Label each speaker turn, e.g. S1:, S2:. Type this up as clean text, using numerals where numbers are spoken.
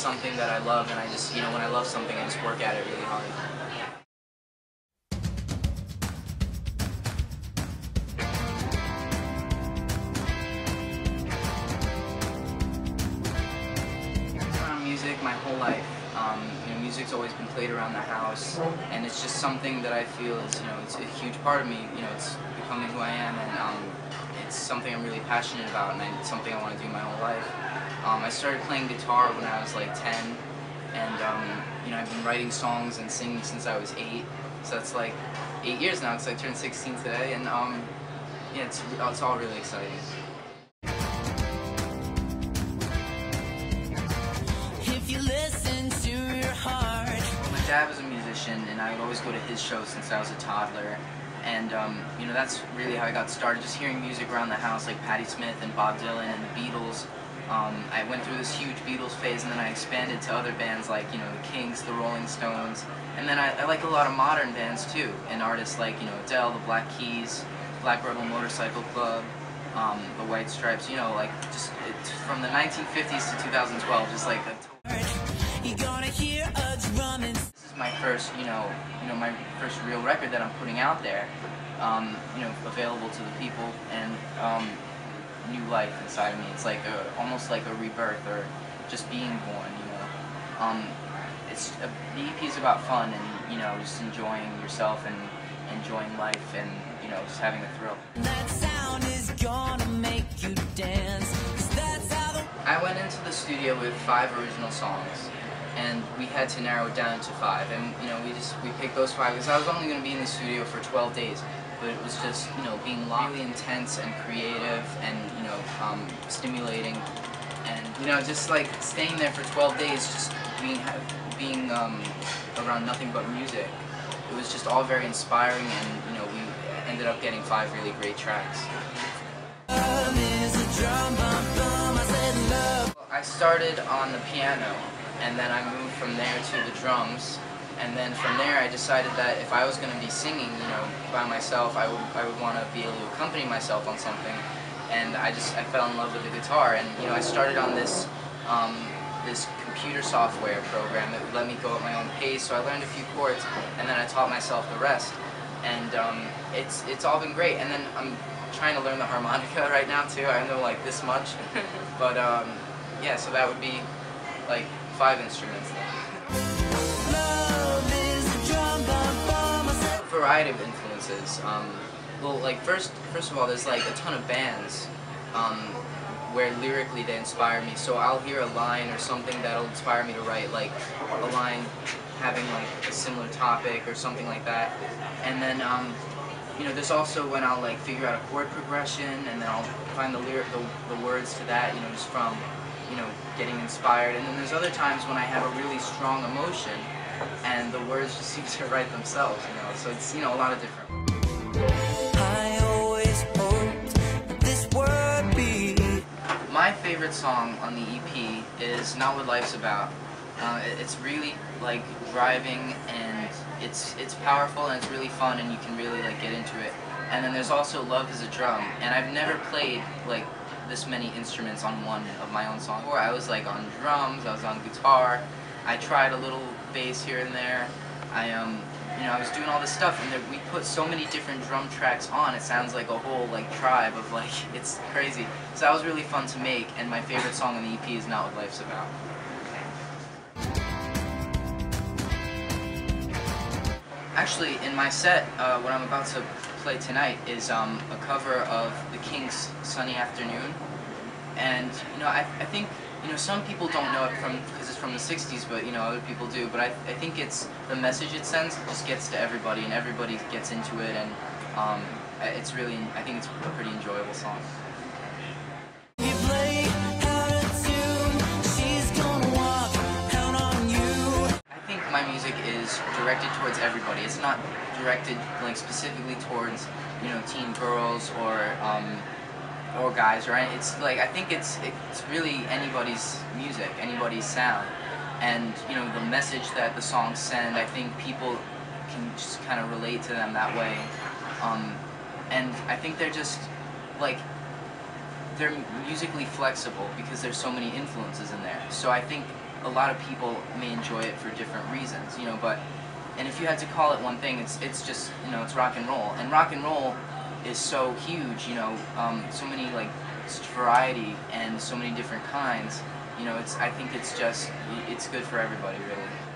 S1: something that I love, and I just, you know, when I love something, I just work at it really hard. Music my whole life. You know, music's always been played around the house, and it's just something that I feel is, you know, it's a huge part of me. You know, it's becoming who I am, and it's something I'm really passionate about, and it's something I want to do my whole life. I started playing guitar when I was like 10, and you know, I've been writing songs and singing since I was 8. So that's like 8 years now, because I turned 16 today, and yeah, it's all really exciting. My dad was a musician, and I would always go to his shows since I was a toddler. And you know, that's really how I got started, just hearing music around the house, like Patti Smith and Bob Dylan and the Beatles. I went through this huge Beatles phase, and then I expanded to other bands like, you know, the Kings, the Rolling Stones, and then I like a lot of modern bands too, and artists like, you know, Adele, the Black Keys, Black Rebel Motorcycle Club, the White Stripes, you know, like just from the 1950s to 2012, just like a This is my first, you know, my first real record that I'm putting out there, you know, available to the people, and new life inside of me. It's like almost like a rebirth, or just being born, you know. The EP is about fun, and, you know, just enjoying yourself and enjoying life, and, you know, just having a thrill. That sound is gonna make you dance, 'cause that's how I went into the studio with 5 original songs, and we had to narrow it down to 5, and, you know, we picked those 5 because I was only going to be in the studio for 12 days, but it was just, you know, being really intense and creative, and, you know, stimulating, and, you know, just like staying there for 12 days, just being around nothing but music. It was just all very inspiring, and, you know, we ended up getting 5 really great tracks. I started on the piano, and then I moved from there to the drums, and then from there I decided that if I was going to be singing, you know, by myself, I would want to be able to accompany myself on something, and I fell in love with the guitar, and, you know, I started on this this computer software program that would let me go at my own pace, so I learned a few chords, and then I taught myself the rest, and it's all been great. And then I'm trying to learn the harmonica right now too. I know like this much, but yeah, so that would be like 5 instruments then. A variety of influences. Well, like first of all, there's like a ton of bands where lyrically they inspire me. So I'll hear a line or something that'll inspire me to write, like a line having like a similar topic or something like that. And then you know, there's also when I'll like figure out a chord progression, and then I'll find the words to that, you know, just from, you know, getting inspired. And then there's other times when I have a really strong emotion, and the words just seem to write themselves, you know. So it's, you know, a lot of different. I always hoped that this would be. My favorite song on the EP is Not What Life's About. It's really like driving, and it's powerful, and it's really fun, and you can really like get into it. And then there's also Love Is a Drum, and I've never played like this many instruments on one of my own songs. Before I was like on drums, I was on guitar, I tried a little bass here and there. You know, I was doing all this stuff, and we put so many different drum tracks on, it sounds like a whole like tribe of like, it's crazy. So that was really fun to make, and my favorite song on the EP is Not What Life's About. Actually, in my set, what I'm about to play tonight is a cover of the Kings' Sunny Afternoon. And, you know, I think, you know, some people don't know it because it's from the 60s, but, you know, other people do. But I think it's the message it sends just gets to everybody, and everybody gets into it, and it's really, I think it's a pretty enjoyable song. My music is directed towards everybody. It's not directed like specifically towards, you know, teen girls or guys, or anything. It's like, I think it's really anybody's music, anybody's sound, and, you know, the message that the songs send, I think people can just kind of relate to them that way, and I think they're just like, they're musically flexible because there's so many influences in there. So I think a lot of people may enjoy it for different reasons, you know, but, and if you had to call it one thing, it's just, you know, it's rock and roll is so huge, you know, so many, like, such variety and so many different kinds, you know, I think it's just, it's good for everybody, really.